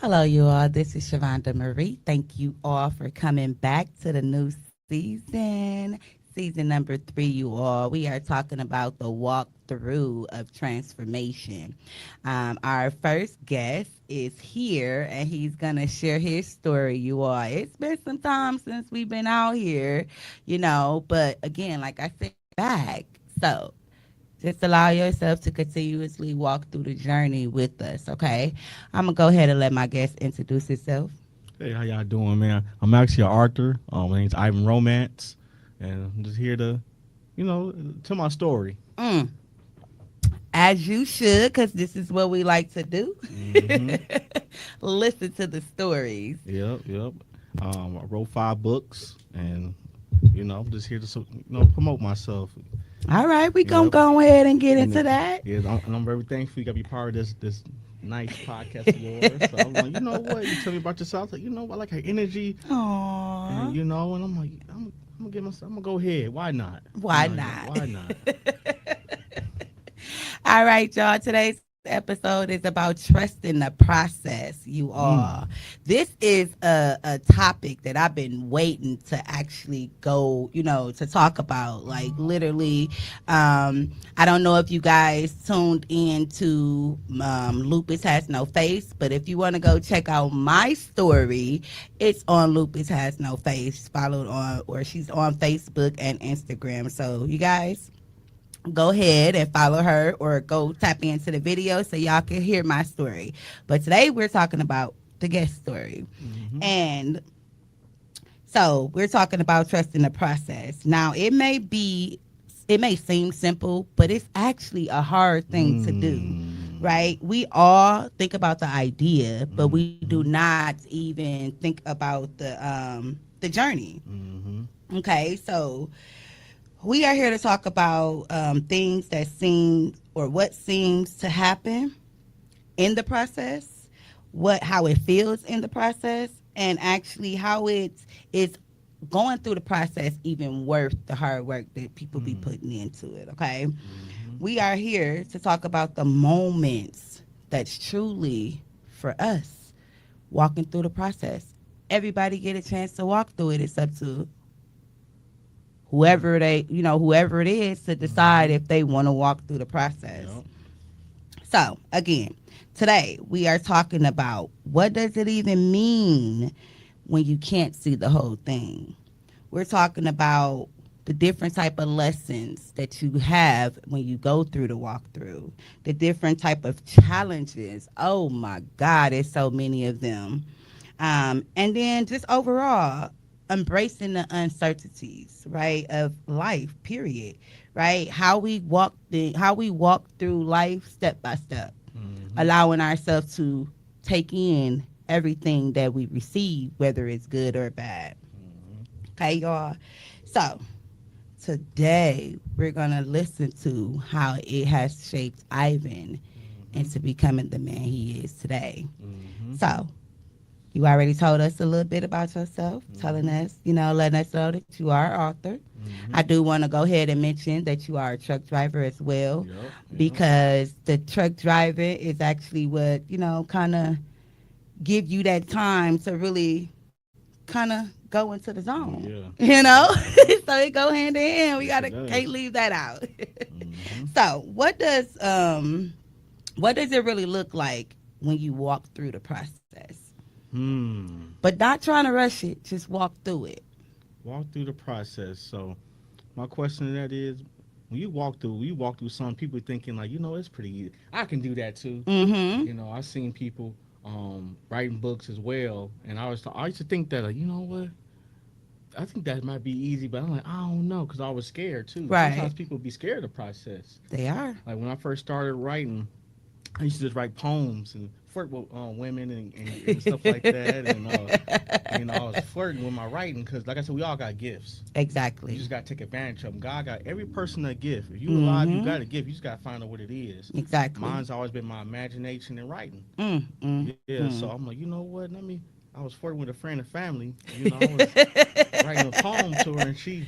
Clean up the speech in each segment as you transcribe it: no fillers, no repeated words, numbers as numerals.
Hello, you all. This is Shavonda Marie. Thank you all for coming back to the new season. Season number 3, you all. We are talking about the walkthrough of transformation. Our first guest is here, and he's going to share his story, you all. It's been some time since we've been out here, but again, like I said, back. So just allow yourself to continuously walk through the journey with us, okay? I'm going to go ahead and let my guest introduce himself. Hey, how y'all doing, man? I'm actually an author. My name's Ivan Romance, and I'm just here to, tell my story. As you should, because this is what we like to do. Mm-hmm. Listen to the stories. Yep. I wrote 5 books, and, I'm just here to, promote myself. All right, we gonna go ahead and get into that. Yeah, I'm very thankful you got to be part of this nice podcast of yours. So I'm like, you know what? You tell me about yourself. I was like, I like her energy. Aww. And, and I'm like, I'm gonna go ahead. Why not? Why not? Why not? All right, y'all. Today's episode is about trusting the process, you all. This is a topic that I've been waiting to actually go, to talk about. Like, literally, I don't know if you guys tuned in to Lupus Has No Face, but if you want to go check out my story, it's on Lupus Has No Face, followed on, or she's on Facebook and Instagram. So you guys go ahead and follow her or go tap into the video so y'all can hear my story. But today we're talking about the guest story. Mm-hmm. And so we're talking about trusting the process. Now, it may seem simple, but it's actually a hard thing to do, right? We all think about the idea, but we do not even think about the journey. Mm-hmm. Okay, so we are here to talk about things that seem, or what seems to happen in the process, how it feels in the process, and actually how it is going through the process even worth the hard work that people be putting into it, okay? Mm-hmm. We are here to talk about the moments that's truly for us walking through the process. Everybody get a chance to walk through it. It's up to whoever it is to decide if they want to walk through the process. Yep. So, again, today we are talking about what does it even mean when you can't see the whole thing. We're talking about the different type of lessons that you have when you go through the walkthrough, the different type of challenges. Oh, my God, there's so many of them. And then just overall, embracing the uncertainties, right, of life, period, right? How we walk through life step by step, allowing ourselves to take in everything that we receive, whether it's good or bad. Okay, y'all? So today we're going to listen to how it has shaped Ivan into becoming the man he is today. So you already told us a little bit about yourself, telling us, letting us know that you are an author. I do want to go ahead and mention that you are a truck driver as well, because the truck driving is actually what, kind of give you that time to really kind of go into the Oh zone. yeah. You know, Mm-hmm. so it go hand in hand. We Yes, it gotta does. can't leave that out. Mm-hmm. So what does it really look like when you walk through the process? Hmm. But not trying to rush it, just walk through it. Walk through the process. So my question to that is, when you walk through some people thinking like, it's pretty easy. I can do that too. Mm-hmm. I've seen people writing books as well, and I used to think that like, you know what, I think that might be easy, but I'm like, I don't know, because I was scared too. Right. Sometimes people be scared of the process. They are. Like when I first started writing, I used to just write poems and flirt with women and stuff like that, and I was flirting with my writing because, like I said, we all got gifts. You Exactly. just got to take advantage of them. God got every person a gift. If you alive, you Mm-hmm. got a gift. You just got to find out what it is. Exactly. Mine's always been my imagination and writing. Mm, mm, Yeah, so mm. I'm like, you know what? I was flirting with a friend and family. I was writing a poem to her, and she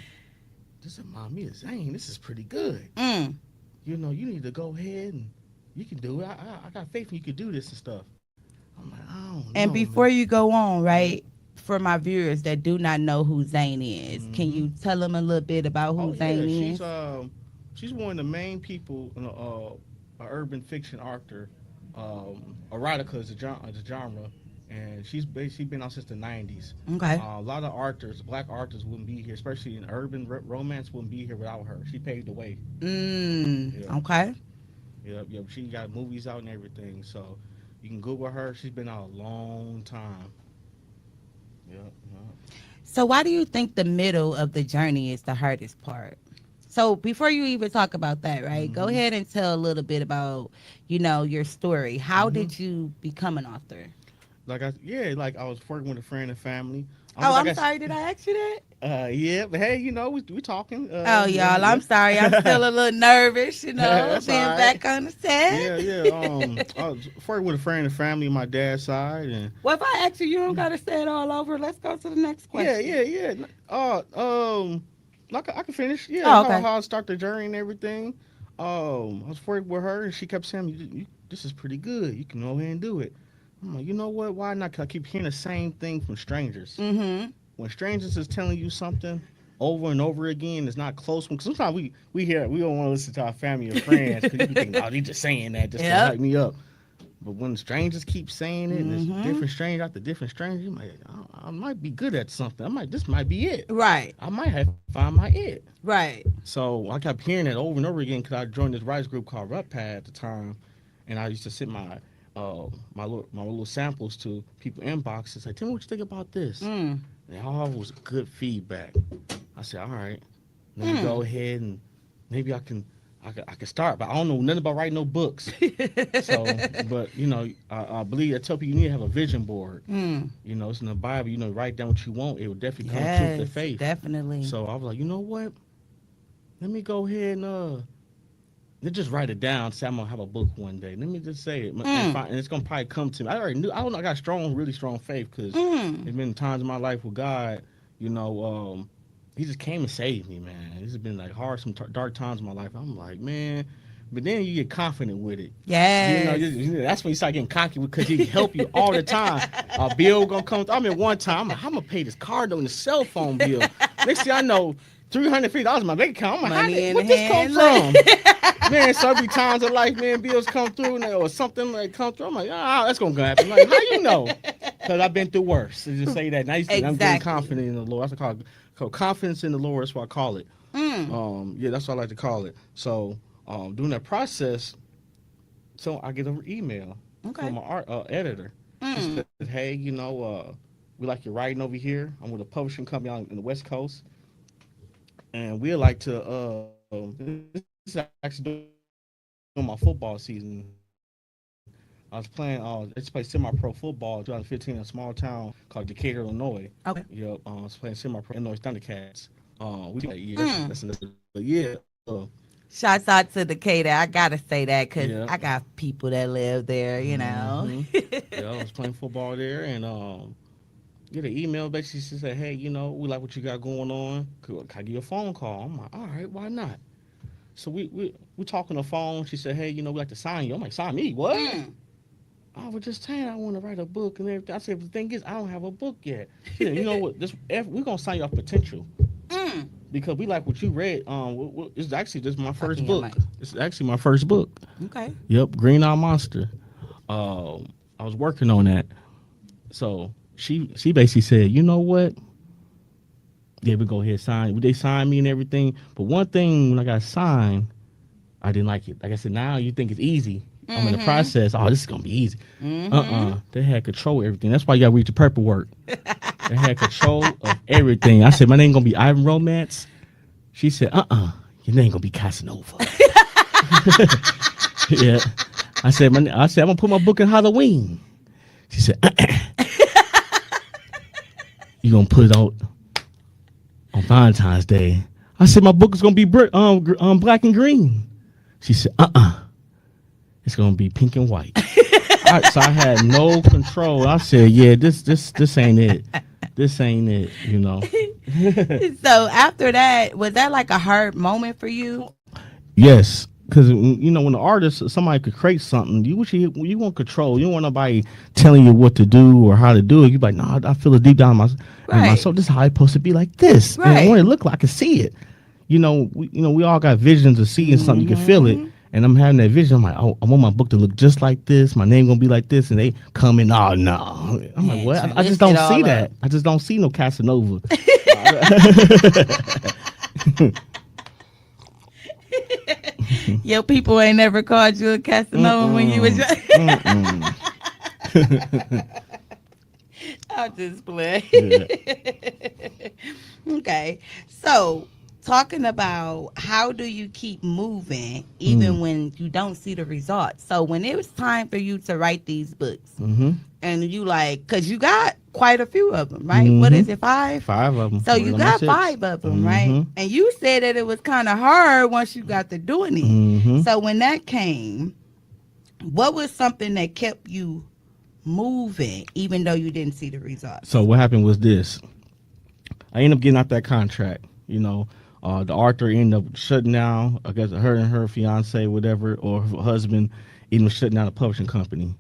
just said, "Mom, me Zane, this is pretty good. Mm. You need to go ahead and you can do it. I got faith in you could do this and stuff." I'm like, I don't know, And man. before you go on, Yeah. right, for my viewers that do not know who Zane is, can Mm-hmm. you tell them a little bit about Oh who yeah, Zane is? she's one of the main people in a urban fiction author. Erotica is the genre, and she's basically been out since the '90s. Okay. A lot of authors, black authors, wouldn't be here, especially in urban romance, wouldn't be here without her. She paved the way. Mm. Yeah, Okay. yep. She got movies out and everything, so you can Google her. She's been out a long time. Yep. So why do you think the middle of the journey is the hardest part? So before you even talk about that, right? Go Mm-hmm. ahead and tell a little bit about, your story. How Mm-hmm. did you become an author? Like I was working with a friend and family. Oh, Like I'm sorry. Did I ask you that? yeah, but hey, we talking. Oh, y'all, I'm sorry. I'm still a little nervous, That's all being right. back on the set. Yeah. I was working with a friend and family on my dad's side, and Well, if I ask you, you don't got to say it all over. Let's go to the next question. yeah. I can finish. Yeah, Oh, how okay. I start the journey and everything. I was working with her, and she kept saying, "This is pretty good. You can go ahead and do it." I'm like, you know what? Why not? 'Cause I keep hearing the same thing from strangers. Mm-hmm. When strangers is telling you something over and over again, it's not close. Because sometimes we hear we don't want to listen to our family or friends because you be thinking, oh, they just saying that just to Yep. hype me up. But when strangers keep saying it, and it's Mm-hmm. different stranger after different stranger, you might, I might be good at something. This might be it. Right. I might have found my it. Right. So I kept hearing it over and over again because I joined this writers group called Pad at the time, and I used to send my little samples to people inboxes like, tell me what you think about this. Mm. And it all was good feedback. I said, all right, let me Mm. go ahead and maybe I can start, but I don't know nothing about writing no books. So, but I believe I tell people you need to have a vision board. Mm. It's in the Bible. Write down what you want. It will definitely come true to Yes, faith. definitely. So I was like, you know what? Let me go ahead and let's just write it down. Say I'm gonna have a book one day. Let me just say it, Mm. and it's gonna probably come to me. I already knew. I don't know. I got really strong faith because Mm. there's been times in my life with God. You know, He just came and saved me, man. This has been like hard, some dark times in my life. I'm like, man. But then you get confident with it. Yes. That's when you start getting cocky because He help you all the time. A bill gonna come. I mean, one time I'm gonna pay this car note and the cell phone bill. Next thing I know, $350 in my bank account. I'm like, Money in what the this come hand. from? Man, so every times in life, man, bills come through or something like come through. I'm like, that's gonna happen. Like, how you know? Because I've been through worse. To just say that. And I'm getting Exactly. confident in the Lord. That's what I call confidence in the Lord. That's what I call it. Mm. Yeah, that's what I like to call it. So, during that process, so I get an email Okay. from my art editor. She Mm. said, "Hey, we like your writing over here. I'm with a publishing company out in the West Coast, and we like to. This is actually during my football season. I was playing. It's played semi-pro football in 2015 in a small town called Decatur, Illinois. Okay. Yep. I was playing semi-pro Illinois Thundercats. We that year. That's Mm. another. But yeah. Shouts out to Decatur. I gotta say that because Yeah. I got people that live there. Mm-hmm. Yeah, I was playing football there, and get an email basically said, "Hey, we like what you got going on. Can I give you a phone call?" I'm like, "All right, why not?" So we talk on the phone. She said, "Hey, we like to sign you." I'm like, "Sign me? What?" Mm. I was just saying I want to write a book and everything. I said, the thing is, I don't have a book yet. She said, you know what? We're gonna sign you off potential Mm. because we like what you read. It's actually just my first Talking your book. mic. It's actually my first book. Okay. Yep, Green Eye Monster. I was working on that. So she basically said, you know what? Yeah, we go ahead and sign. They signed me and everything. But one thing when I got signed, I didn't like it. Like I said, now you think it's easy. I'm in the Mm-hmm. process. Oh, this is gonna be easy. Mm-hmm. They had control of everything. That's why you gotta read the paperwork. They had control of everything. I said, my name gonna be Ivan Romance. She said, your name gonna be Casanova. Yeah. I said, I'm gonna put my book in Halloween. She said, you gonna put it out on Valentine's Day. I said, my book is gonna be black and green. She said, it's gonna be pink and white. So I had no control. I said, yeah, this ain't it. This ain't it, you know. So after that, was that like a hard moment for you? Yes, because you know when the artist, somebody could create something, you want control. You don't want nobody telling you what to do or how to do it. You like, no, I feel it deep down in my soul. This is how it's supposed to be like this. Right. And when it look like I can see it. We all got visions of seeing something. You can feel it. And I'm having that vision. I'm like, oh, I want my book to look just like this. My name gonna be like this. And they come in, oh no. I'm like, what? I just don't see that. I just don't see no Casanova. Your people ain't never called you a Casanova when you was I'll just play. Yeah. Okay. So talking about how do you keep moving even when you don't see the results. So when it was time for you to write these books and you because you got quite a few of them, right? What is it, 5? 5 of them. So you got 5 of them, right? And you said that it was kind of hard once you got to doing it. So when that came, what was something that kept you moving even though you didn't see the results? So what happened was this. I ended up getting out that contract, the author ended up shutting down. I guess her and her fiance, whatever, or her husband, ended up shutting down the publishing company.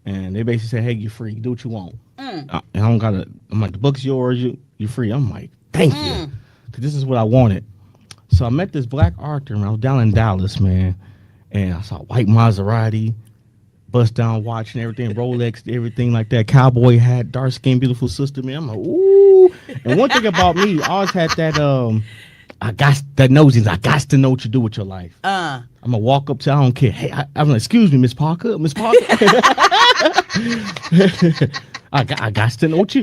And they basically said, "Hey, you're free. Do what you want." And I don't gotta. I'm like, the book's yours. You're free. I'm like, thank you, because this is what I wanted. So I met this black author, and I was down in Dallas, man, and I saw white Maserati, bust down watch and everything, Rolex, everything like that, cowboy hat, dark skin, beautiful sister, man. I'm like, ooh. And one thing about me, I always had that I got that nosing. I got to know what you do with your life. I'm gonna walk up to. I don't care. Hey, I'm like, excuse me, Miss Parker. Miss Parker. I got to know what you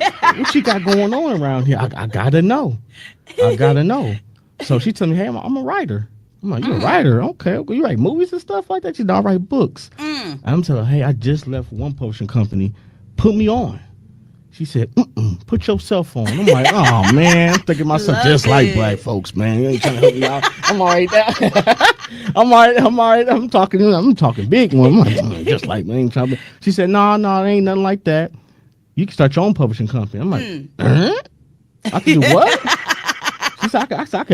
got going on around here. I gotta know. I gotta know. So she told me, hey, I'm a writer. I'm like, you're a writer? Okay. You write movies and stuff like that? She don't write books. I'm telling her, hey, I just left one publishing company. Put me on. She said, put your cell phone. I'm like, oh, man. I'm thinking myself just like black folks, man. You ain't trying to help me out. I'm all right now. I'm all right. I'm talking big one. I'm like, just like, man. Ain't trying to... She said, no, it ain't nothing like that. You can start your own publishing company. I'm like, I can do what? She said,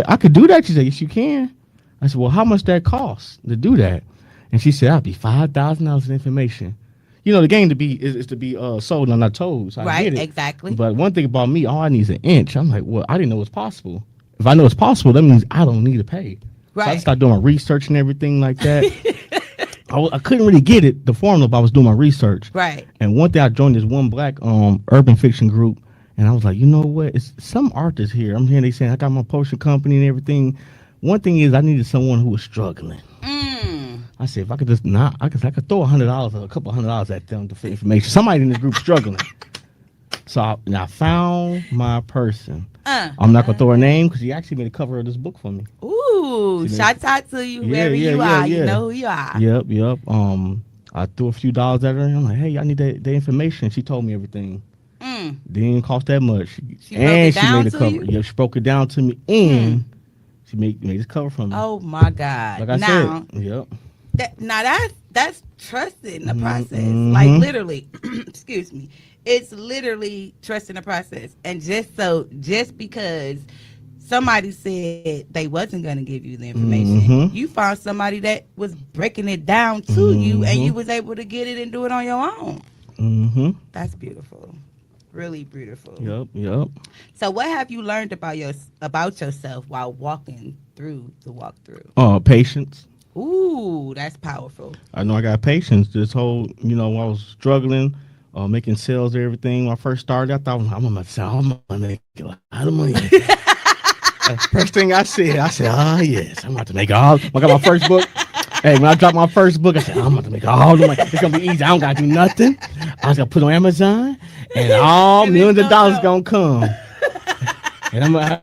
I could do that. She said, yes, you can. I said, well, how much that cost to do that? And she said, I'll be $5,000 in information. The game is to be sold and not told. So I get it. Exactly. But one thing about me, all I need is an inch. I'm like, well, I didn't know it's possible. If I know it's possible, that means I don't need to pay. Right. So I started doing my research and everything like that. I couldn't really get it, the formula, but I was doing my research. Right. And one day I joined this one black urban fiction group, and I was like, you know what? It's some artists here. I'm hearing they saying I got my publishing company and everything. One thing is I needed someone who was struggling. I said, if I could just I could throw $100 or a couple $100 at them for information. Somebody in this group struggling. So I found my person. I'm not gonna throw her name because she actually made a cover of this book for me. Ooh, shout out to you wherever you are. You know who you are. Yep. I threw a few dollars at her. I'm like, hey, I need the information. She told me everything. Didn't cost that much. She made a cover. Yeah, she broke it down to me, and she made this cover for me. Oh my God! Like I said, yep. That's trusting the process. Like literally, excuse me. It's literally trusting the process. And just because somebody said they wasn't going to give you the information. Mm-hmm. You found somebody that was breaking it down to you, and you was able to get it and do it on your own. Mm-hmm. That's beautiful. Really beautiful. Yep. So what have you learned about yourself while walking through the walkthrough? Patience. Ooh, that's powerful. I know I got patience. This whole, I was struggling, making sales and everything. When I first started, I thought I'm gonna make a lot of money. First thing I said, oh yes, I'm about to make all. I got my first book. Hey, when I dropped my first book, I said, I'm about to make all the money. It's gonna be easy. I don't gotta do nothing. I was gonna put it on Amazon, and all millions of dollars gonna come. And I'm yeah.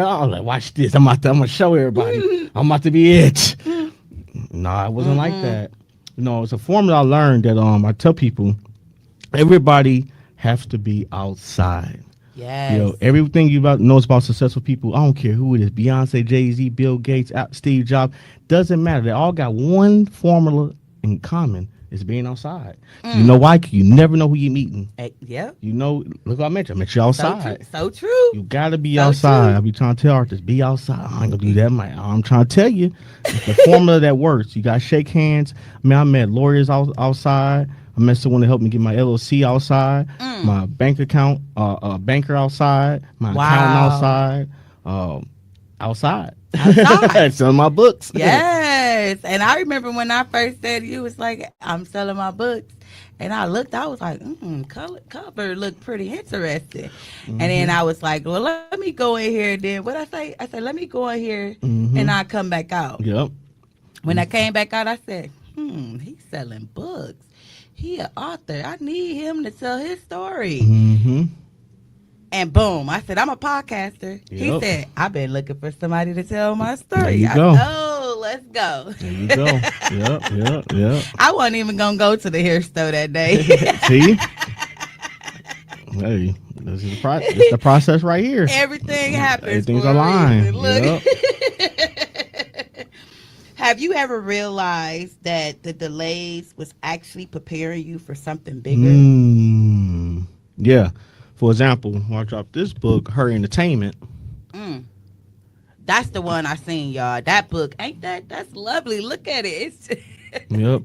I was like, watch this. I'm gonna show everybody. I'm about to be it. No, it wasn't like that. It's a formula I learned that I tell people, everybody has to be outside. Yes. Everything you knows about successful people, I don't care who it is, Beyonce, Jay-Z, Bill Gates, Steve Jobs, doesn't matter. They all got one formula in common. It's being outside. You know why? You never know who you're meeting. Yep. Look what I mentioned. I met you outside. So true. You got to be outside. True. I be trying to tell artists, be outside. I ain't going to do that. I'm trying to tell you. It's the formula that works. You got to shake hands. I met lawyers outside. I met someone to help me get my LLC outside, my bank account, banker outside, my accountant outside. Outside. Selling my books. Yes. And I remember when I first said you was like, I'm selling my books. And I looked, I was like, cover looked pretty interesting. And then I was like, well, let me go in here. Then what I say? I said, let me go in here and I'll come back out. Yep. When I came back out, I said, he's selling books. He an author. I need him to tell his story. And boom, I said, I'm a podcaster. Yep. He said, I've been looking for somebody to tell my story. There you go. Oh, let's go. There you go. Yep. I wasn't even going to go to the hair store that day. See? Hey, this is the process right here. Everything happens. Everything's aligned. Look. Yep. Have you ever realized that the delays was actually preparing you for something bigger? Yeah. For example, when I dropped this book, Her Entertainment. That's the one I seen, y'all. That book, ain't that's lovely. Look at it. Yep.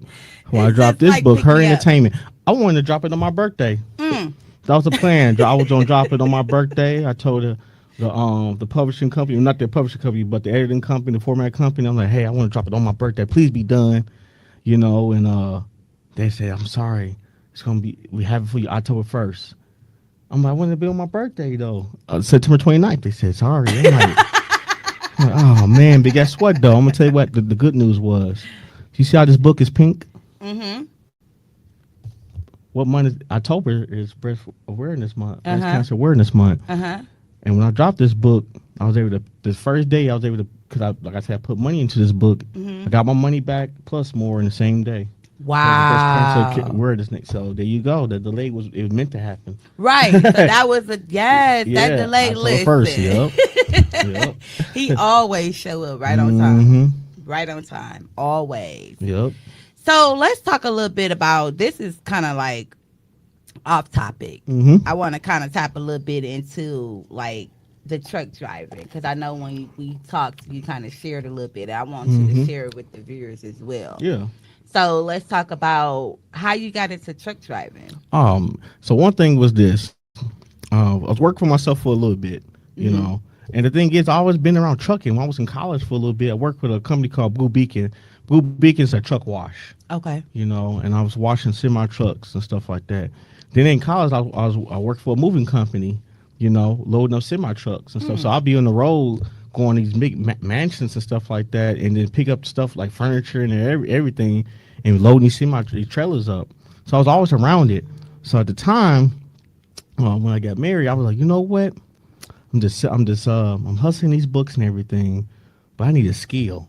When I dropped this book, Her Entertainment, I wanted to drop it on my birthday. That was the plan. I was gonna drop it on my birthday. I told her the publishing company, not the publishing company, but the editing company, the format company. I'm like, hey, I want to drop it on my birthday. Please be done. And they said, I'm sorry. It's gonna be. We have it for you October 1st. I'm like, I want it to be on my birthday though. September 29th. They said, sorry. I'm like, oh man, but guess what though? I'm gonna tell you what the good news was. You see how this book is pink? What month is October? Is Breast Awareness Month, Breast Cancer Awareness Month. And when I dropped this book, I was able to. This first day, I was able to, because like I said, I put money into this book. I got my money back plus more in the same day. Wow. So there you go. The delay it was meant to happen. Right. So that was that delay list. First, yep. He always show up right on time. Right on time. Always. Yep. So let's talk a little bit about, this is kind of like off topic. I want to kind of tap a little bit into like the truck driving, because I know when we talked, you kind of shared a little bit. I want you to share it with the viewers as well. Yeah. So let's talk about how you got into truck driving. So one thing was this. I was working for myself for a little bit, you know. And the thing is, I always been around trucking. When I was in college for a little bit, I worked with a company called Blue Beacon. Blue Beacon's a truck wash. Okay. And I was washing semi trucks and stuff like that. Then in college, I worked for a moving company, loading up semi trucks and stuff. So I'll be on the road going to these big mansions and stuff like that, and then pick up stuff like furniture and everything, and loading these trailers up. So I was always around it. So at the time, when I got married, I was like, you know what? I'm hustling these books and everything, but I need a skill.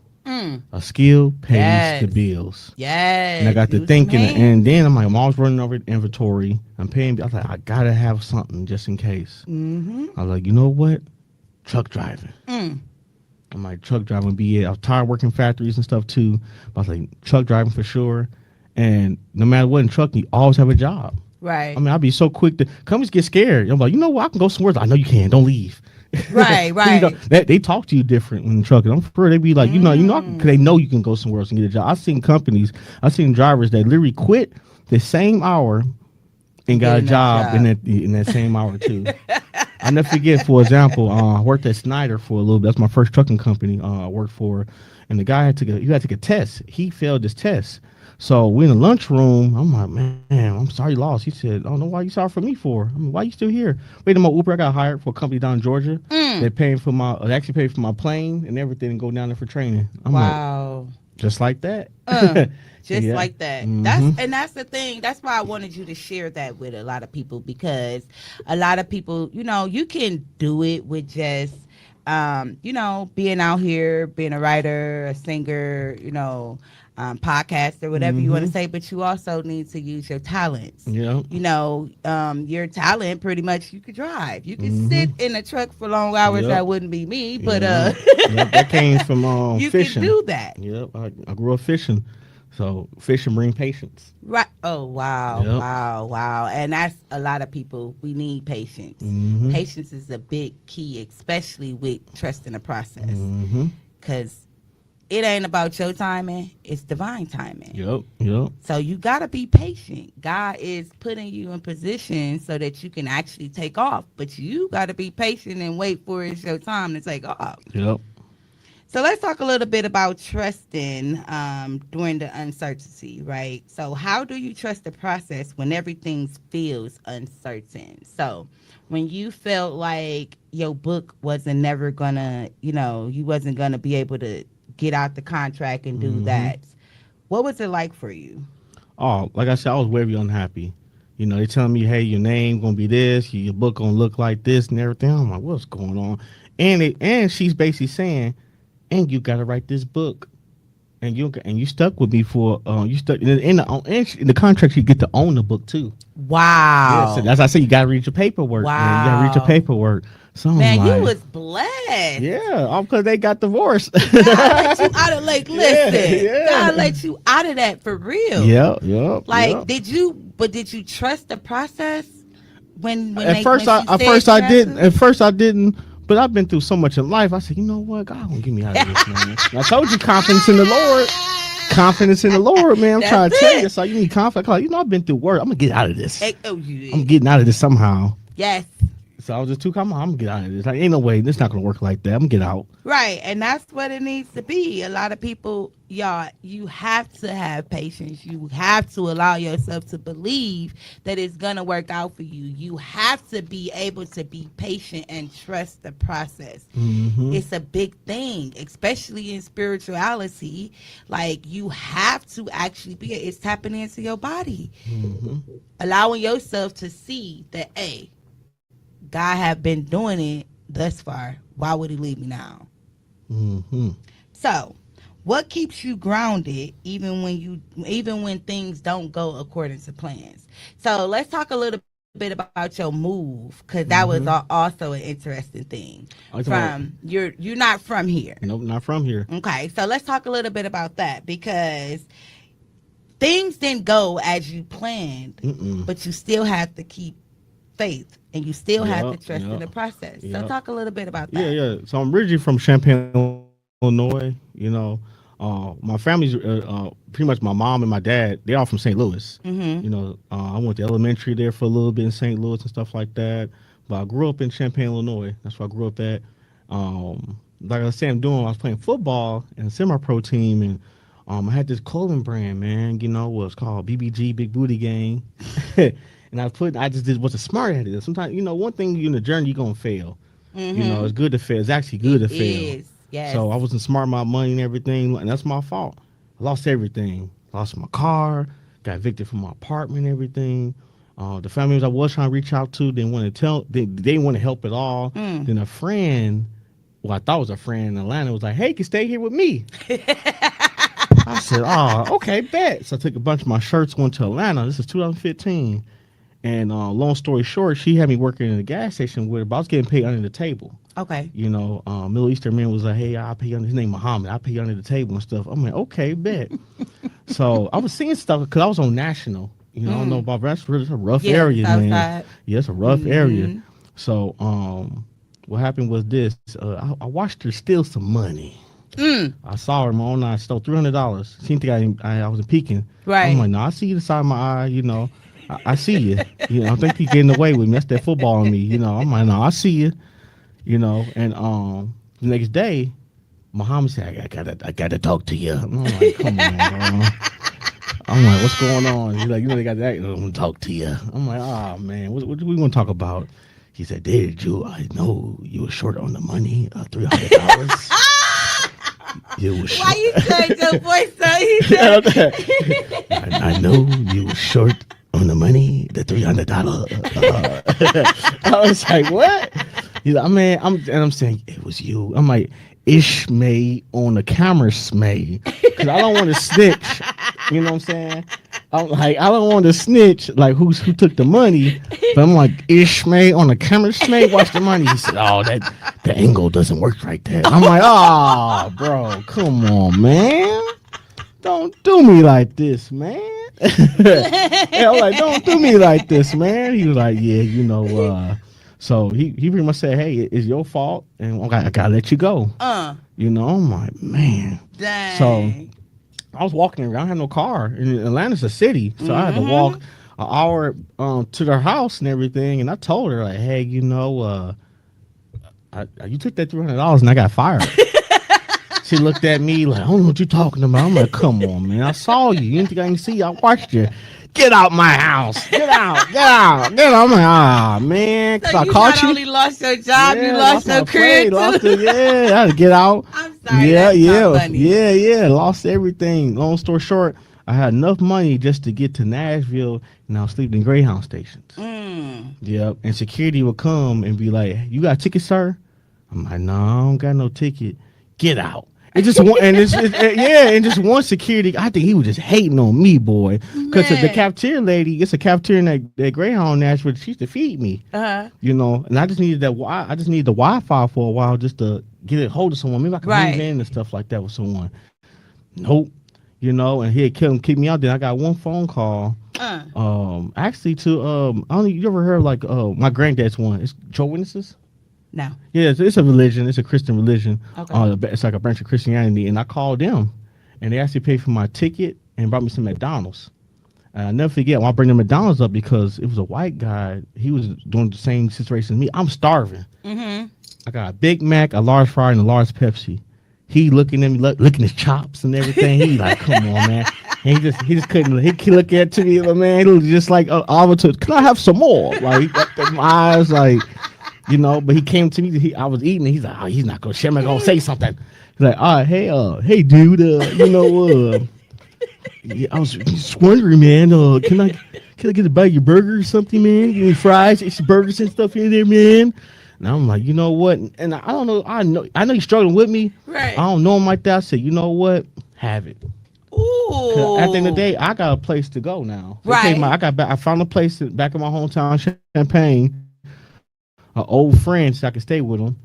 A skill pays the bills. Yes. And I got to thinking, and then I'm like, I'm always running over inventory. I'm paying. I was like, I gotta have something just in case. I was like, you know what? Truck driving. I'm like, truck driving be it. I was tired of working factories and stuff too. But I was like, truck driving for sure. And no matter what in trucking, you always have a job. Right. I mean, I'd be so quick to companies get scared. I'm like, you know what? I can go somewhere. I know you can. Don't leave. Right, right. They talk to you different when trucking. I'm sure they be like, cause they know you can go somewhere else and get a job. I've seen drivers that literally quit the same hour and Get got a another job job. in that same hour too. I never forget. For example, I worked at Snyder for a little bit. That's my first trucking company I worked for, and the guy had to take a test. He failed this test. So we in the lunchroom. I'm like, man, I'm sorry you lost. He said, oh no, why you sorry for me for? I mean, why you still here? Wait a minute, Uber. I got hired for a company down in Georgia. They actually paid for my plane and everything and go down there for training. I'm like, Wow. just like that. Uh, just Yeah. like that. Mm-hmm. That's the thing. That's why I wanted you to share that with a lot of people, because a lot of people, you can do it with just being out here, being a writer, a singer, podcaster, whatever you want Mm-hmm. to say, but you also need to use your talents. Yeah. Your talent, pretty much, you could drive. You could Mm-hmm. sit in a truck for long hours. Yep. That wouldn't be me, but Yep. Yep. That came from you could fishing. do that. Yep. I grew up fishing. So fishing bring patience. Right. Oh, wow. Yep. Wow. Wow. And that's a lot of people. We need patience. Mm-hmm. Patience is a big key, especially with trusting the process. Mm-hmm. Because it ain't about your timing, it's divine timing. Yep. Yep. So you got to be patient. God is putting you in position so that you can actually take off. But you got to be patient and wait for it's your time to take off. Yep. So let's talk a little bit about trusting during the uncertainty, right? So how do you trust the process when everything feels uncertain? So when you felt like your book wasn't never gonna, you wasn't gonna be able to get out the contract and do that, what was it like for you? Oh, like I said, I was very unhappy. They telling me, hey, your name gonna be this, your book gonna look like this and everything. I'm like, what's going on? And she's basically saying, and you got to write this book, and you stuck with me for you stuck in the contract. You get to own the book too. Yeah, so Wow. that's I say you got to read your paperwork. Man. You got to read your Wow. paperwork. So I'm Man, you like, was blessed. yeah, all because they got divorced. God let you out of like listen. Yeah, God yeah. let you out of that for real. Yep, yep, Like, yep. did you trust the process when At first, she I said you had didn't. to? At first, I didn't. But I've been through so much in life. I said, you know what? God gonna get me out of this, man. And I told you, confidence in the Lord. Confidence in the Lord, man. I'm trying to That's tell you. it. So you need confidence. I've been through work. I'm gonna get out of this. Oh, I'm getting out of this somehow. yes. So I was just too calm. I'm gonna get out of this. Like, ain't no way. This not gonna work like that. I'm gonna get out. Right. And that's what it needs to be. A lot of people, y'all, you have to have patience. You have to allow yourself to believe that it's going to work out for you. You have to be able to be patient and trust the process. Mm-hmm. It's a big thing, especially in spirituality. Like, you have to actually it's tapping into your body, allowing yourself to see that, hey, God have been doing it thus far. Why would he leave me now? Mm-hmm. So, what keeps you grounded even when things don't go according to plans? So, let's talk a little bit about your move, because that was also an interesting thing. From you're not from here. Nope, not from here. Okay, so let's talk a little bit about that, because things didn't go as you planned, but you still have to keep faith and you still have to trust in the process. So talk a little bit about that. Yeah. So I'm originally from Champaign, Illinois. My family's pretty much my mom and my dad. They're all from St. Louis. I went to elementary there for a little bit in St. Louis and stuff like that. But I grew up in Champaign, Illinois. That's where I grew up at. Like I was saying, I was playing football in a semi-pro team, and I had this clothing brand, man. What's called BBG, Big Booty Gang. And I just did what's a smart at it. Sometimes, one thing in the journey, you're going to fail. It's good to fail. It's actually good to fail. Yes. So I wasn't smart about money and everything, and that's my fault. I lost everything. Lost my car, got evicted from my apartment and everything. The families I was trying to reach out to didn't want to they didn't want to help at all. Then a friend, I thought was a friend in Atlanta, was like, hey, you can stay here with me. I said, oh, okay, bet. So I took a bunch of my shirts, went to Atlanta. This is 2015. And long story short, she had me working in a gas station with her, but I was getting paid under the table. Okay. Middle Eastern man was like, hey, I'll pay you under, his name Muhammad. I'll pay you under the table and stuff. I'm like, okay, bet. So I was seeing stuff because I was on national. I don't know about that's a rough area, man. Outside. Yeah, it's a rough area. So what happened was this. I watched her steal some money. Mm, I saw her in my own eye. Stole $300. She think I was peeking. I'm right. like, no, I see you the side of my eye. I see you. I think you getting away with me. That's that football in me. I'm like, no, I see you. And the next day, Muhammad said, I gotta talk to you. And I'm like, come on, bro. I'm like, what's going on? He's like, they got that. I want to talk to you. I'm like, oh man, what do we want to talk about? He said, did you? I know you were short on the money, $300. You were Why short. you change your voice so he said, I know you were short on the money, the $300. I was like, what? He's like, man, I'm saying it was you. I'm like, Ishmael on the camera, smay, because I don't want to snitch. You know what I'm saying? I'm like, I don't want to snitch, like who took the money, but I'm like, Ishmael on the camera, smay, watch the money. He said, oh, the angle doesn't work right there. I'm like, oh, bro, come on, man, don't do me like this, man. Yeah, I'm like, don't do me like this, man. He was like, yeah, so he pretty much said, hey, it's your fault, and I gotta let you go. I'm like, man. So dang. I was walking around. I had no car. And Atlanta's a city, so I had to walk an hour to their house and everything. And I told her like, hey, you took that $300 and I got fired. She looked at me like, I don't know what you're talking about. I'm like, come on, man. I saw you. You didn't think I can see you. I watched you. Get out my house. Get out. Get out. Get out. I'm like, ah, man. Because So I you caught not you. only lost your job, you Yeah, lost your my career play, too. I had to get out. I'm sorry. Yeah, That's yeah, not funny. yeah. Lost everything. Long story short, I had enough money just to get to Nashville, and I was sleeping in Greyhound stations. Mm. Yep. And security would come and be like, "You got a ticket, sir?" I'm like, "No, I don't got no ticket. Get out." And just one, and just one security. I think he was just hating on me, boy, because the Man. cafeteria lady, it's a cafeteria in that Greyhound in Nashville. She used to feed me, Uh-huh. and I just needed I just needed the Wi-Fi for a while just to get a hold of someone. Maybe I could move Right. in and stuff like that with someone. Nope. And he'd kick me out. Then I got one phone call. Uh. Actually to I don't know, you ever heard of like my granddad's one. It's Joe Witnesses. No. Yeah, it's a religion. It's a Christian religion. Okay. It's like a branch of Christianity. And I called them, and they actually paid for my ticket and brought me some McDonald's. And I'll never forget when I bring the McDonald's up because it was a white guy. He was doing the same situation as me. I'm starving. Mm-hmm. I got a Big Mac, a large fry, and a large Pepsi. He looking at me, licking his chops and everything. He like, come on, man. And he just couldn't. He look at to me, man. He was just like, Oliver, can I have some more? Like, he got them eyes, like, But he came to me. I was eating. And he's like, oh, he's not gonna share. I'm gonna say something. He's like, all right, hey, dude, yeah, I was just wondering, man. Can I get a bag of your burger or something, man? Give me fries, some burgers and stuff in there, man. And I'm like, you know what? And I don't know. I know you're struggling with me. Right. I don't know him like that. I said, you know what? Have it. Ooh. At the end of the day, I got a place to go now. So Right. I found a place back in my hometown, Champaign. An old friend, so I could stay with him.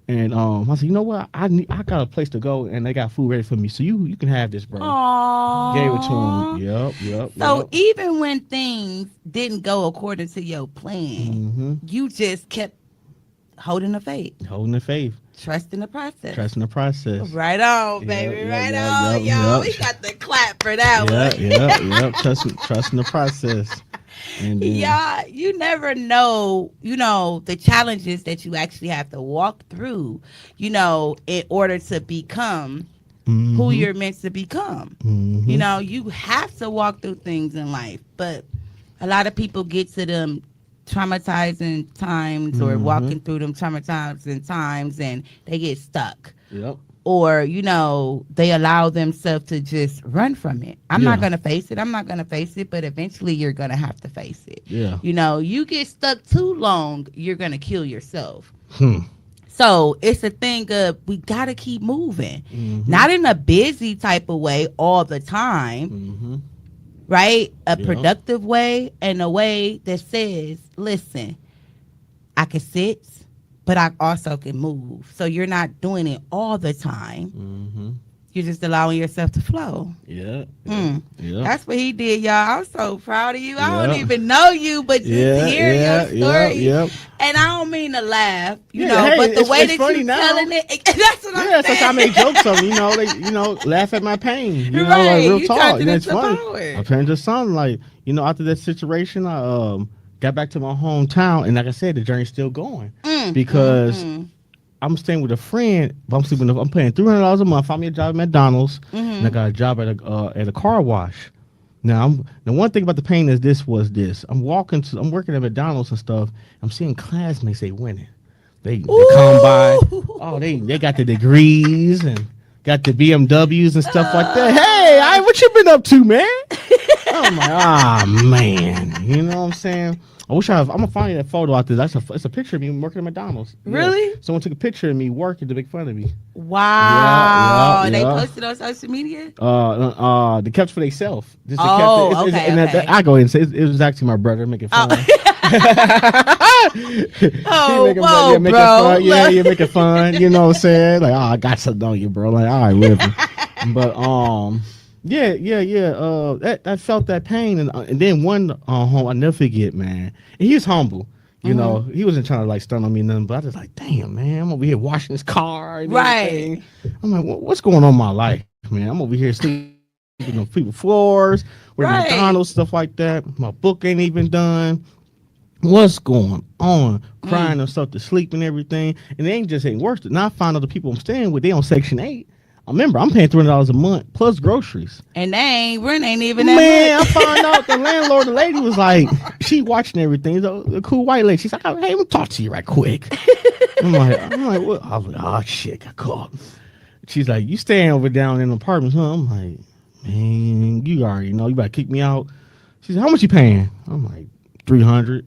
And I said, you know what? I got a place to go, and they got food ready for me. So you can have this, bro. Aww. Gave it to him. Yep. So even when things didn't go according to your plan, you just kept holding the faith. Holding the faith. Trusting the process. Trusting the process. Right on, baby. Right on, y'all. We got the clap for that one. Yep. Trusting the process. And then, Yeah, you never know, the challenges that you actually have to walk through, in order to become who you're meant to become. You have to walk through things in life, but a lot of people get to them traumatizing times or walking through them traumatizing times and they get stuck. Yep. Or, they allow themselves to just run from it. I'm not going to face it, but eventually you're going to have to face it. Yeah. You get stuck too long, you're going to kill yourself. So it's a thing of we got to keep moving. Not in a busy type of way all the time, right? A productive way and a way that says, listen, I can sit, but I also can move. So you're not doing it all the time. You're just allowing yourself to flow. Yeah. Mm. Yeah. That's what he did, y'all. I'm so proud of you. I don't Yeah. even know you, but just hearing your story. Yeah. And I don't mean to laugh, Yeah, hey, but the way it's that funny you're now. telling it, that's what I'm Yeah, saying. sometimes I make jokes of them, they, laugh at my pain, Right, like real you talk. turned it It's into funny. power. I turned to something like, after that situation, I got back to my hometown, and like I said, the journey's still going because I'm staying with a friend, but I'm paying $300 a month. Find me a job at McDonald's, and I got a job at a car wash. Now, the one thing about the pain is this. I'm working at McDonald's and stuff. I'm seeing classmates they winning. They come by. Oh, they got the degrees and got the BMWs and stuff like that. Hey, what you been up to, man? I'm like, man. You know what I'm saying? I'm gonna find you that photo out there. It's a picture of me working at McDonald's. Really? Yeah. Someone took a picture of me working to make fun of me. Wow. Yeah. They posted on social media? They kept it for themselves. Okay. I go ahead and say it was actually my brother making fun. Whoa, making bro. Fun. Yeah, you're making fun. You know what I'm saying? Like, I got something on you, bro. Like, all right, whatever. But yeah. I felt that pain, and then one home I never forget, man. And he was humble. He wasn't trying to like stun on me, nothing. But I was like, damn, man, I'm over here washing this car and everything. I'm like, what's going on in my life, man? I'm over here sleeping on people's floors, with McDonald's, stuff like that. My book ain't even done. What's going on? Crying themselves to sleep and everything. And it ain't worse. Now I find out the people I'm staying with, they on Section 8. Remember, I'm paying $300 a month plus groceries. And rent ain't even that much. I found out the landlord, the lady was like, she watching everything. The cool white lady. She's like, hey, let me talk to you right quick. I'm like, what? I was like, oh shit, got caught. She's like, you staying over down in the apartments, huh? I'm like, man, you already know. You about to kick me out. She said, how much you paying? I'm like, $300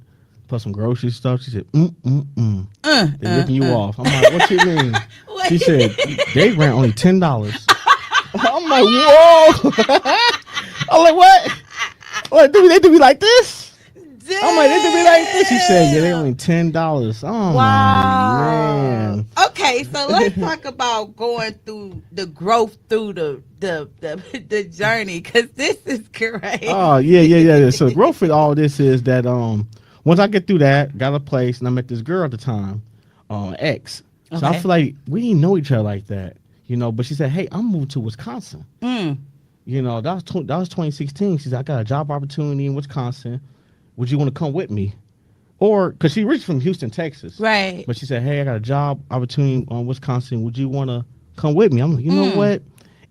plus some grocery stuff. She said, they're ripping you off. I'm like, what you mean? She said, they rent only $10. I'm like, whoa. I'm like, what? What, they do me like this? Damn. I'm like, they do me like this? She said, yeah, they only $10. Oh, wow. man. Okay, so let's talk about going through the growth through the journey, because this is crazy. Oh, yeah. So the growth with all this is that once I get through that, got a place, and I met this girl at the time, ex. So I feel like we didn't know each other like that, But she said, "Hey, I'm moving to Wisconsin." That was 2016. She said, "I got a job opportunity in Wisconsin. Would you want to come with me?" Or because she reached from Houston, Texas, right? But she said, "Hey, I got a job opportunity on Wisconsin. Would you want to come with me?" I'm like, you know what?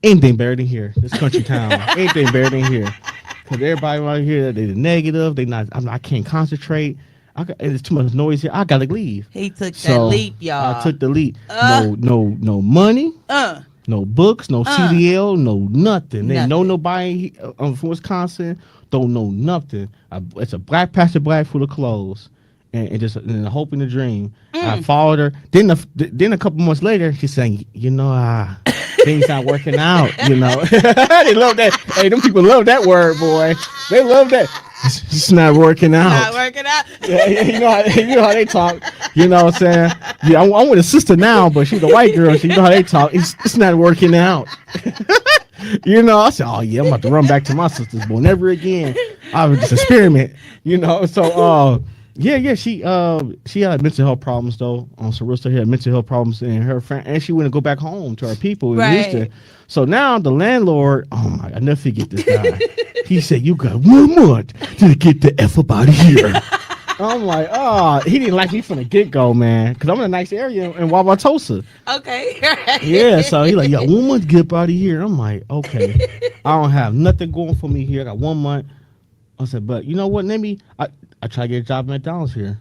Anything better than here. This country town. Anything better than here. Because everybody right here, they're negative. I can't concentrate. There's too much noise here. I gotta leave. He took that leap, y'all. I took the leap. No money. No books. No CDL. No nothing. They know nobody from Wisconsin. Don't know nothing. It's a black plastic bag full of clothes, and just and hope and a dream. I followed her. Then a couple months later, she's saying, things not working out. They love that. Hey, them people love that word, boy. They love that. It's not working out. Not working out. Yeah, you know how they talk. You know what I'm saying? Yeah, I'm with a sister now, but she's a white girl. So you know how they talk. It's not working out. I said, oh yeah, I'm about to run back to my sister's, but never again. I was just experiment. So yeah. She had mental health problems though. Sarissa had mental health problems in her friend, and she went to go back home to her people in Houston. So now the landlord, I never forget this guy. He said, "You got 1 month to get the F up out of here." I'm like, he didn't like me from the get go, man, because I'm in a nice area in Wauwatosa. Okay. Yeah, so he like, yeah, 1 month to get up out of here. I'm like, okay, I don't have nothing going for me here. I got 1 month. I said, but you know what? I tried to get a job at McDonald's here.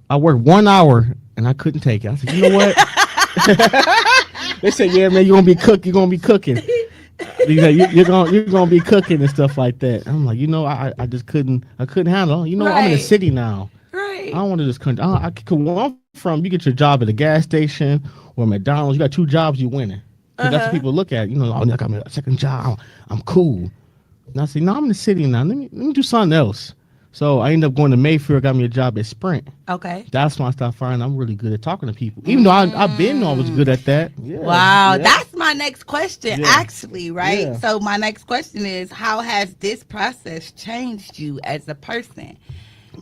I worked 1 hour and I couldn't take it. I said, you know what? They said, yeah, man, you're gonna be cooking. You're gonna be cooking and stuff like that. I'm like, I just couldn't handle it. I'm in the city now. Right. I don't want to just country. I could where I'm from, you get your job at a gas station or McDonald's, you got 2 jobs, you winning. That's what people look at. I got my second job. I'm cool. And I say, no, I'm in the city now. Let me do something else. So I ended up going to Mayfair, got me a job at Sprint. Okay. That's when I started finding I'm really good at talking to people. Even though I've been know I was good at that. Yeah. Wow, Yeah. that's my next question, Yeah. actually, right? Yeah. So my next question is, how has this process changed you as a person?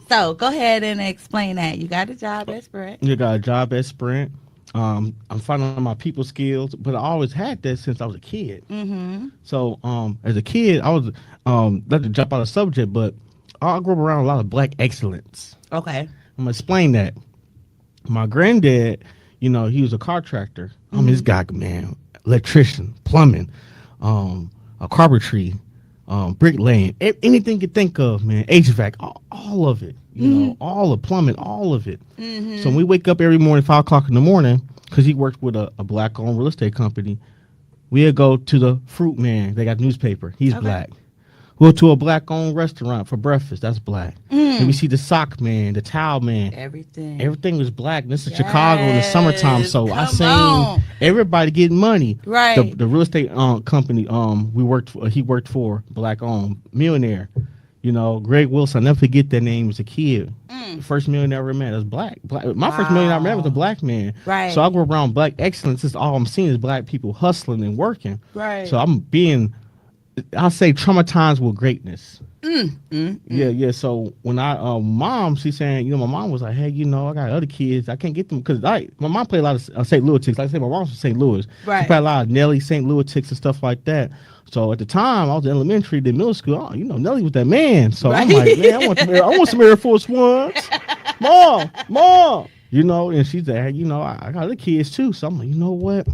So go ahead and explain that. You got a job at Sprint. You got a job at Sprint. I'm finding out my people skills, but I always had that since I was a kid. Mm-hmm. So as a kid, I was not to jump out of subject, but I grew up around a lot of black excellence. Okay. I'm gonna explain that. My granddad, he was a contractor. I'm his guy, man, electrician, plumbing, a carpentry, bricklaying, anything you think of, man, HVAC, all of it. All the plumbing, all of it. Mm-hmm. So when we wake up every morning, 5 o'clock in the morning, because he worked with a black-owned real estate company, we'd go to the fruit man. They got newspaper. He's black. We'll to a black-owned restaurant for breakfast. That's black. And we see the sock man, the towel man. Everything was black. This is Chicago in the summertime, so I seen everybody getting money. Right. The real estate company he worked for, black-owned, millionaire. Greg Wilson. I never forget that name as a kid. The first millionaire I ever met was black. My first millionaire I met was a black man. Right. So I grew around black excellence. This is all I'm seeing is black people hustling and working. Right. So I'm being, I'll say, traumatized with greatness. Yeah. So when mom, she's saying, my mom was like, hey, I got other kids. I can't get them because my mom played a lot of St. Louis ticks. Like I said, my mom's from St. Louis. Right. She played a lot of Nelly, St. Louis ticks and stuff like that. So at the time, I was in elementary, then middle school. Nelly was that man. So I'm like, man, I want some Air Force Ones. Mom. And she's like, hey, I got other kids too. So I'm like, you know what?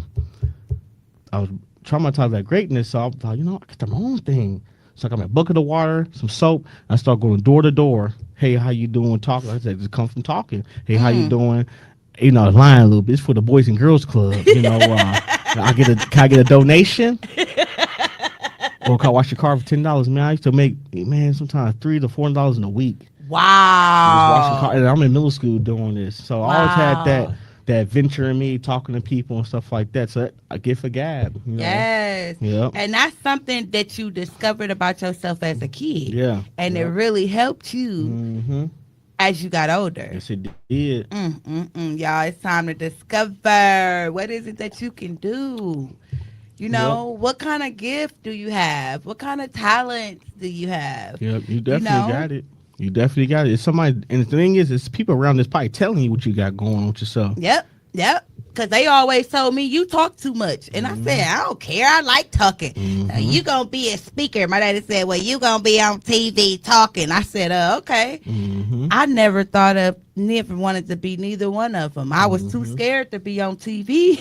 I was traumatized by greatness. So I was like, I got my own thing. So I got my bucket of water, some soap. I start going door to door. Hey, how you doing? Talking. I said, just come from talking. Hey, how you doing? Lying a little bit. It's for the Boys and Girls Club. Can I get a donation? Or can I wash your car for $10? Man, I used to make sometimes $300 to $400 in a week. Wow. And I'm in middle school doing this, so I always had that venture in me, talking to people and stuff like that. So a gift of gab. Yes. Yep. And that's something that you discovered about yourself as a kid. Yeah. And it really helped you as you got older. Yes, it did. Y'all, it's time to discover what is it that you can do. What kind of gift do you have? What kind of talents do you have? Yep, you definitely got it. You definitely got it. It's somebody, and the thing is, it's people around this probably telling you what you got going on with yourself. Yep. Because they always told me, you talk too much. And I said, I don't care. I like talking. You going to be a speaker. My daddy said, well, you going to be on TV talking. I said, okay. I never wanted to be neither one of them. I was too scared to be on TV.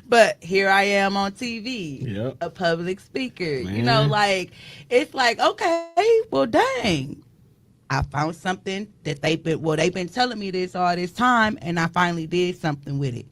But here I am on TV, a public speaker. Man. It's like, okay, well, dang. I found something that they've been telling me this all this time, and I finally did something with it.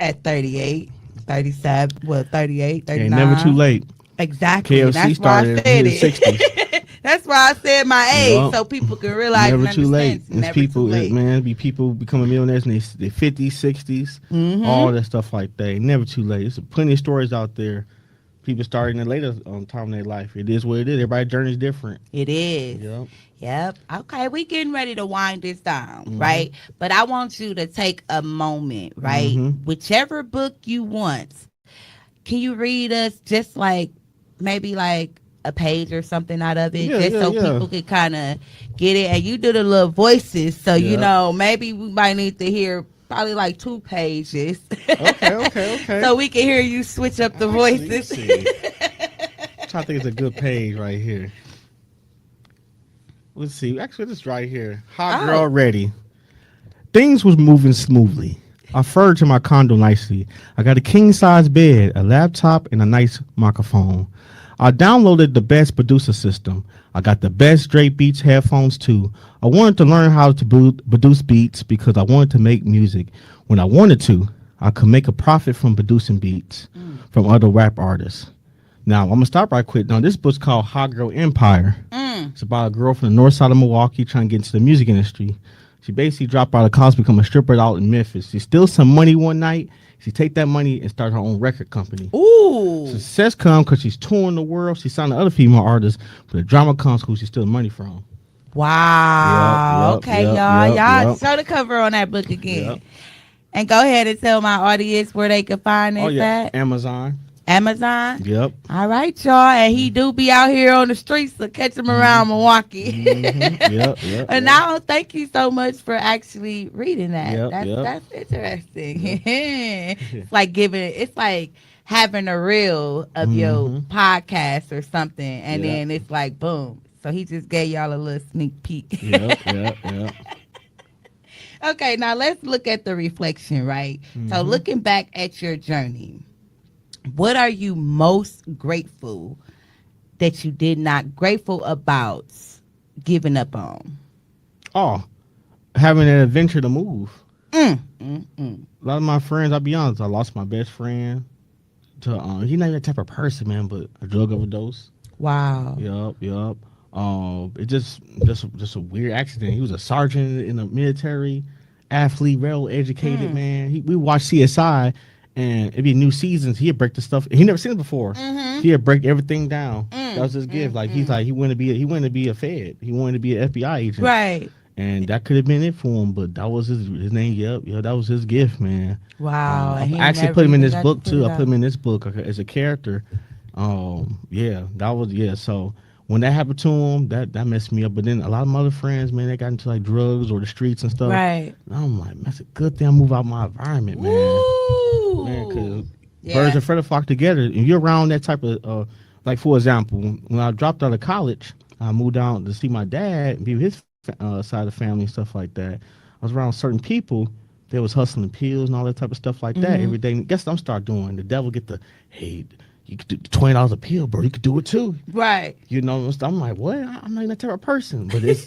At 38, 37, 38, 39. Ain't never too late. Exactly. KFC That's started why I said in the 60s. That's why I said my age, so people can realize. Never too late. Never people, too late. man, people becoming millionaires in their 50s, 60s, all that stuff like that. Never too late. There's plenty of stories out there. People starting in later time in their life. It is what it is. Everybody's journey is different. It is. Yep. Okay, we getting ready to wind this down, right? But I want you to take a moment, right? Whichever book you want. Can you read us just maybe a page or something out of it, people can kind of get it? And you do the little voices, so maybe we might need to hear probably 2 pages. Okay. So we can hear you switch up the voices. I'm trying to think it's a good page right here. Let's see. Actually, this right here. Hot girl ready. Things was moving smoothly. I furred to my condo nicely. I got a king-size bed, a laptop, and a nice microphone. I downloaded the best producer system. I got the best Dre Beats headphones too. I wanted to learn how to produce beats because I wanted to make music. When I wanted to, I could make a profit from producing beats from other rap artists. Now, I'm going to stop right quick. Now, this book's called Hot Girl Empire. It's about a girl from the north side of Milwaukee trying to get into the music industry. She basically dropped out of college, become a stripper out in Memphis. She steals some money one night, She take that money and start her own record company. Ooh. Success comes because she's touring the world. She signed to other female artists, but the drama comes who she steals money from. Yep, Wow. yep, Okay, yep, y'all. yep, Y'all yep, show the cover on that book yep. again. And go ahead and tell my audience where they can find Oh this yeah, at. Amazon. Amazon. Yep. All right, y'all. And he do be out here on the streets, so catch him around Milwaukee. Yep, yep, And yep. now, thank you so much for actually reading that. Yep, yep. That's interesting. Yep. It's like giving. It's like having a reel of your podcast or something, and Yep. then it's like boom. So he just gave y'all a little sneak peek. Yep, yep, yep. Okay, now let's look at the reflection, right? So looking back at your journey, what are you most grateful that you did not grateful about giving up on? Oh, having an adventure to move. Mm. A lot of my friends, I'll be honest, I lost my best friend to he's not even that type of person, man, but a drug overdose. Wow. Yup, yup. It just a weird accident. He was a sergeant in the military, athlete, well educated man. We watched CSI, and it'd be new seasons. He'd break the stuff. He never seen it before. He'd break everything down. That was his gift. Like he's like he wanted to be a Fed. He wanted to be an FBI agent. Right. And that could have been it for him, but that was his name. Yep, that was his gift, man. Wow. I And he actually never put him in even this got book to too. put I it put him out. in this book as a character. Yeah, that was So when that happened to him, that messed me up. But then a lot of my other friends, man, they got into like drugs or the streets and stuff. Right. And I'm like, man, that's a good thing I move out my environment, man. Woo. Man, because Yeah. birds and feather flock together. And you're around that type of, like for example, when I dropped out of college, I moved down to see my dad and be with his side of the family and stuff like that. I was around certain people. They was hustling pills and all that type of stuff like that every day. And guess what I'm start doing? The devil get the, hey, you could do $20 a pill, bro. You could do it too. Right. You know, I'm like, what? I'm not even that type of person. But it's,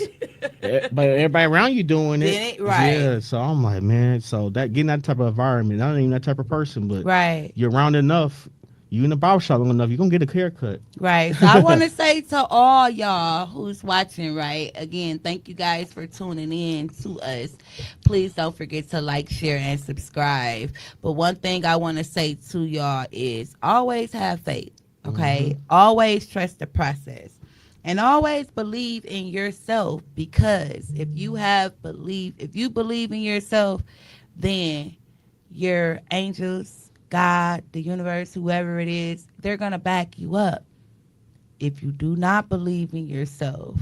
but everybody around you doing it. Right. Yeah. So I'm like, man. So that getting that type of environment, I'm not even that type of person. But Right. you're around enough. You in the barbershop long enough, you're gonna get a haircut. Right. So I want to say to all y'all who's watching, right? Again, thank you guys for tuning in to us. Please don't forget to like, share, and subscribe. But one thing I want to say to y'all is always have faith. Okay. Always trust the process. And always believe in yourself, because if you believe in yourself, then your angels, God, the universe, whoever it is, they're going to back you up. If you do not believe in yourself,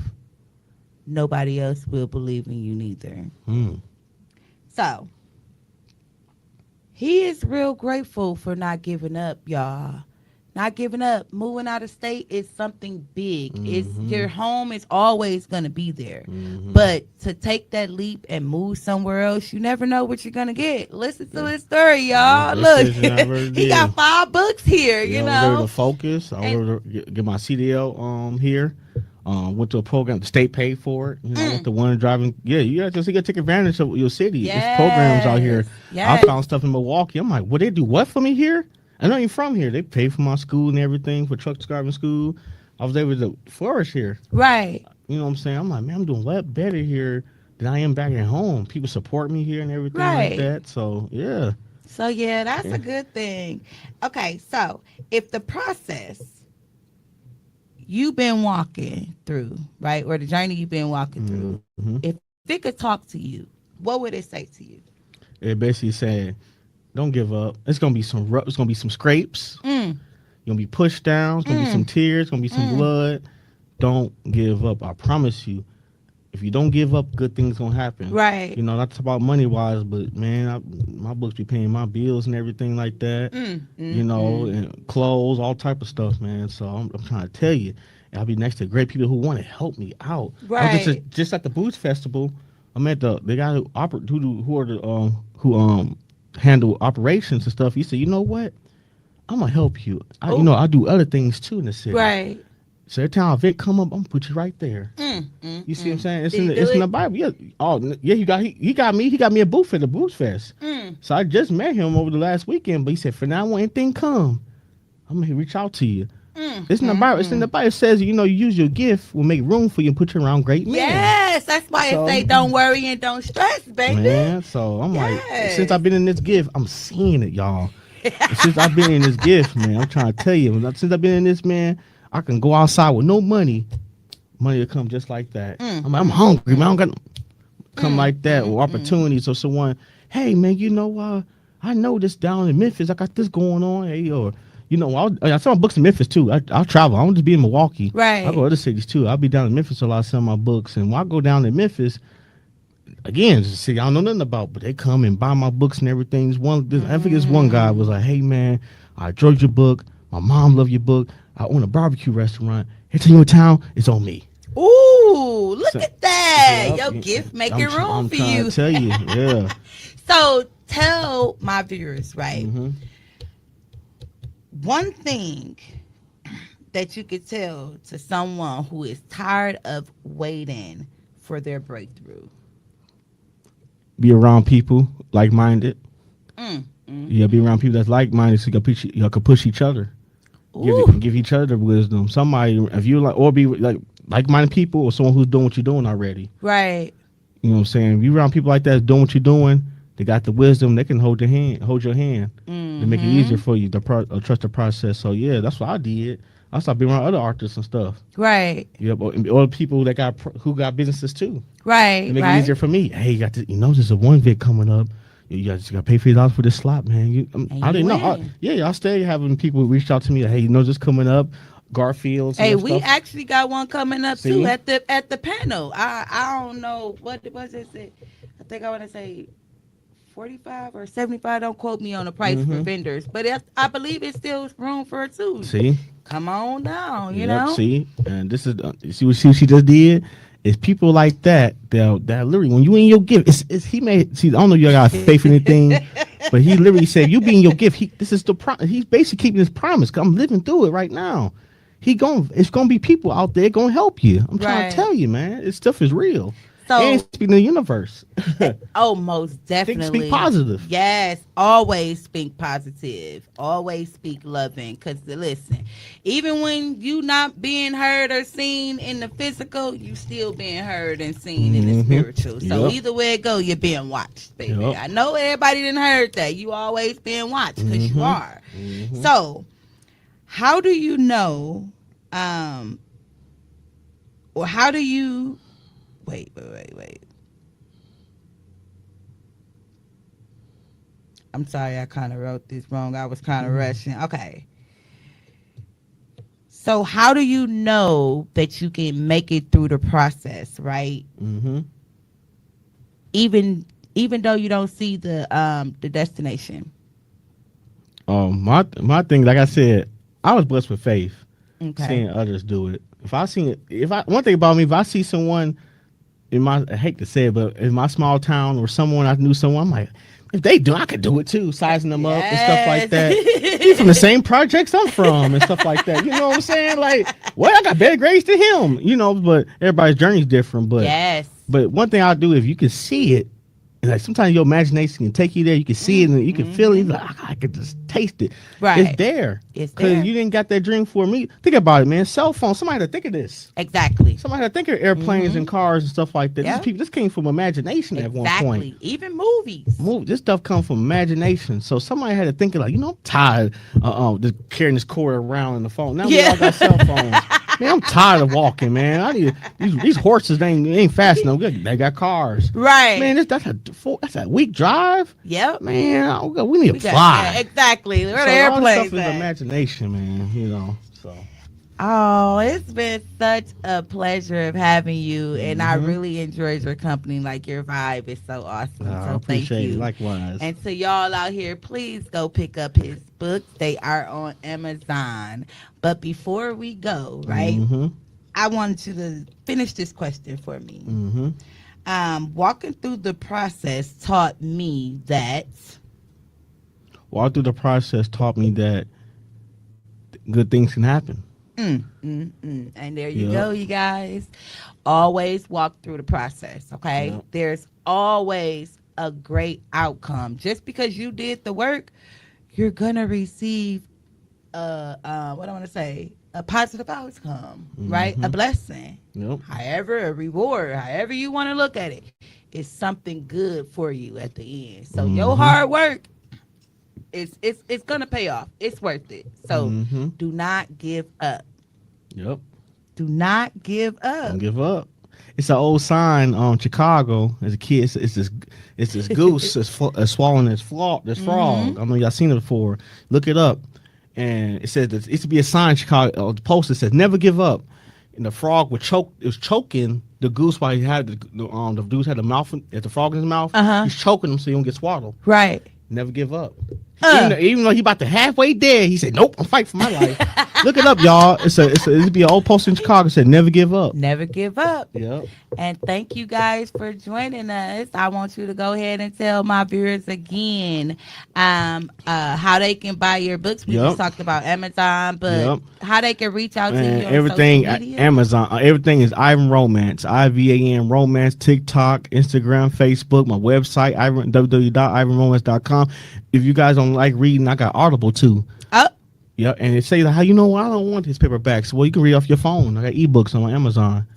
nobody else will believe in you neither. So, he is real grateful for not giving up, y'all. Not giving up. Moving out of state is something big. It's your home is always going to be there. But to take that leap and move somewhere else, you never know what you're going to get. Listen to his story, y'all. Look, he got 5 books here, you know. I was able to focus. I was able to get my CDL here. Went to a program. The state paid for it. You know, with the one driving. Yeah, you got to take advantage of your city. There's programs out here. Yes. I found stuff in Milwaukee. I'm like, what they do? What for me here? I'm not even from here. They pay for my school and everything, for truck driving school. I was able to flourish here. Right. You know what I'm saying? I'm like, man, I'm doing a lot better here than I am back at home. People support me here and everything like that. So, yeah. So, yeah, that's a good thing. Okay, so if the process you've been walking through, right, or the journey you've been walking through, if it could talk to you, what would it say to you? It basically said, don't give up. It's gonna be some it's gonna be some scrapes. You're gonna be pushed down. It's gonna be some tears. It's gonna be some blood. Don't give up. I promise you. If you don't give up, good things gonna happen. Right. You know, not about money wise, but man, my books be paying my bills and everything like that. You know, and clothes, all type of stuff, man. So I'm trying to tell you, I'll be next to great people who want to help me out. Right. I was just at the Boots Festival. I met the guy who handle operations and stuff. He said, you know what? I'm gonna help you. I do other things too in the city. Right. So every time Vic come up, I'm gonna put you right there. You see what I'm saying? It's in the Bible. Yeah. Oh yeah, he got me. He got me a booth at the Boots Fest. So I just met him over the last weekend. But he said, for now, when anything come, I'm gonna reach out to you. It's in the Bible. It's in the Bible. It says, you know, you use your gift will make room for you and put you around great men. Yes, that's why I So, say don't worry and don't stress, baby. man, so I'm like, since Yes. I've been in this gift, I'm seeing it, y'all. Since I've been in this gift, man, I'm trying to tell you. Since I've been in this, man, I can go outside with no money. Money will come just like that. I'm hungry, man. I don't got come like that or opportunities or someone. Hey, man, I know this down in Memphis. I got this going on. Hey, or I sell my books in Memphis too. I'll travel. I don't just be in Milwaukee. I go Right. to other cities too. I'll be down in Memphis a lot. Sell my books, and when I go down to Memphis, again, it's a city I don't know nothing about, but they come and buy my books and everything. I think this one guy was like, "Hey, man, I enjoyed your book. My mom loved your book. I own a barbecue restaurant. Every time you're in town, it's on me." Ooh, look So, at that. yeah, Your gift making room I'm for trying you. to tell you, yeah. So tell my viewers, right? Mm-hmm. One thing that you could tell to someone who is tired of waiting for their breakthrough. Be around people like minded. Mm, Yeah, be around people that's like minded so y'all can push each other. Ooh, Give each other wisdom. Somebody, if you like, or be like minded people, or someone who's doing what you're doing already. right. You know what I'm saying? If you around people like that doing what you're doing, they got the wisdom. They can hold your hand, to make it easier for you to trust the process. So yeah, that's what I did. I started being around other artists and stuff. Right. Yeah, but or people that who got businesses too. To Right. make it easier Right. for me. Hey, you got this, there's a one vid coming up. You just got to pay $50 for this slot, man. And I you didn't know. win. I stay having people reach out to me. Hey, this coming up, Garfield's and Hey, that we stuff. actually got one coming up too See? at the panel. I don't know what was it. I think I want to say 45 or 75. Don't quote me on the price for Mm-hmm. vendors, but I believe it's still room for it too. See? Come on down, you Yep. know. See? And this is you see what she just did. It's people like that that literally when you in your gift, it's he made. See, I don't know if you got faith in anything, but he literally said you be in your gift. This is he's basically keeping his promise. 'Cause I'm living through it right now. It's gonna be people out there gonna help you. I'm trying to Right. tell you, man. This stuff is real. And So, speaking of the universe, oh, most speak definitely. positive. Yes, always speak positive. Always speak loving. Cause listen, even when you not being heard or seen in the physical, you still being heard and seen in the spiritual. So Yep. either way it go, you're being watched, baby. Yep. I know everybody didn't heard that. You always being watched because you are. Mm-hmm. So, how do you know? Or how do you? Wait. I'm sorry, I kind of wrote this wrong. I was kind of rushing. Okay. So how do you know that you can make it through the process, right? Mm-hmm. Even though you don't see the destination. My thing, like I said, I was blessed with faith, Okay. seeing others do it. One thing about me, if I see someone I hate to say it, but in my small town or someone I knew someone, I'm like, if they do, I could do it too, sizing them up and stuff like that. He's from the same projects I'm from and stuff like that. You know what I'm saying? Like, well, I got better grades than him, but everybody's journey's different. Yes. But one thing I'll do, if you can see it, and like sometimes your imagination can take you there. You can see it and you can feel it. Like, I could just taste it. Right. It's there. It's Because there. you didn't got that dream for me. Think about it, man. Cell phone. Somebody had to think of this. Exactly. Somebody had to think of airplanes and cars and stuff like that. Yeah. This came from imagination at one point. Exactly. Even movies. This stuff comes from imagination. So somebody had to think of like, I'm tired of just carrying this cord around in the phone. Now we all got cell phones. Man, I'm tired of walking, man. I need these horses. They ain't fast enough. They got cars, Right. man. That's a week drive. Yep. Man, we need to fly. Exactly. Where So the all this airplanes stuff is at? imagination, man. So Oh, it's been such a pleasure of having you, and I really enjoyed your company. Like, your vibe is so awesome. I So thank appreciate you. it. Likewise. And to y'all out here, please go pick up his books. They are on Amazon. But before we go, right, I want you to finish this question for me. Walking through the process taught me that. Walking through the process taught me that good things can happen. And there you go, you guys. Always walk through the process, okay? Yep. There's always a great outcome. Just because you did the work, you're gonna receive what I want to say, a positive outcome, right? A blessing. Yep. However, a reward, however you want to look at it, is something good for you at the end. So your hard work, it's gonna pay off. It's worth it. So do not give up. Yep. Do not give up. Don't give up. It's an old sign Chicago as a kid. It's this goose that's swallowing this frog. I know y'all seen it before. Look it up. And it says that it used to be a sign in Chicago. The poster says never give up. And the frog would choke. It was choking the goose while he had the goose had the mouth the frog in his mouth. He's choking him so he don't get swallowed. Right. Never give up. Even though he about to halfway dead, he said, "Nope, I'm fighting for my life." Look it up, y'all. It'd be an old poster in Chicago. It said, "Never give up." Never give up. Yep. And thank you guys for joining us. I want you to go ahead and tell my viewers again how they can buy your books. We just talked about Amazon, but how they can reach out to you on everything social media? Amazon. Everything is Ivan Romance. IVAN Romance. TikTok, Instagram, Facebook. My website, www.ivanromance.com. If you guys don't like reading, I got Audible too. Oh. Yeah, and it says how you know I don't want his paperbacks. Well, you can read off your phone. I got ebooks on Amazon.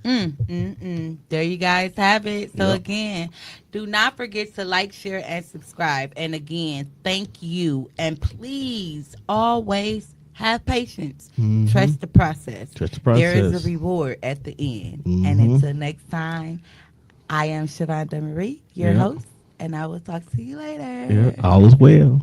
There you guys have it. So again, do not forget to like, share, and subscribe. And again, thank you. And please always have patience. Trust the process. Trust the process. There is a reward at the end. And until next time, I am Shavonda Marie, your host, and I will talk to you later. Yeah, all is well.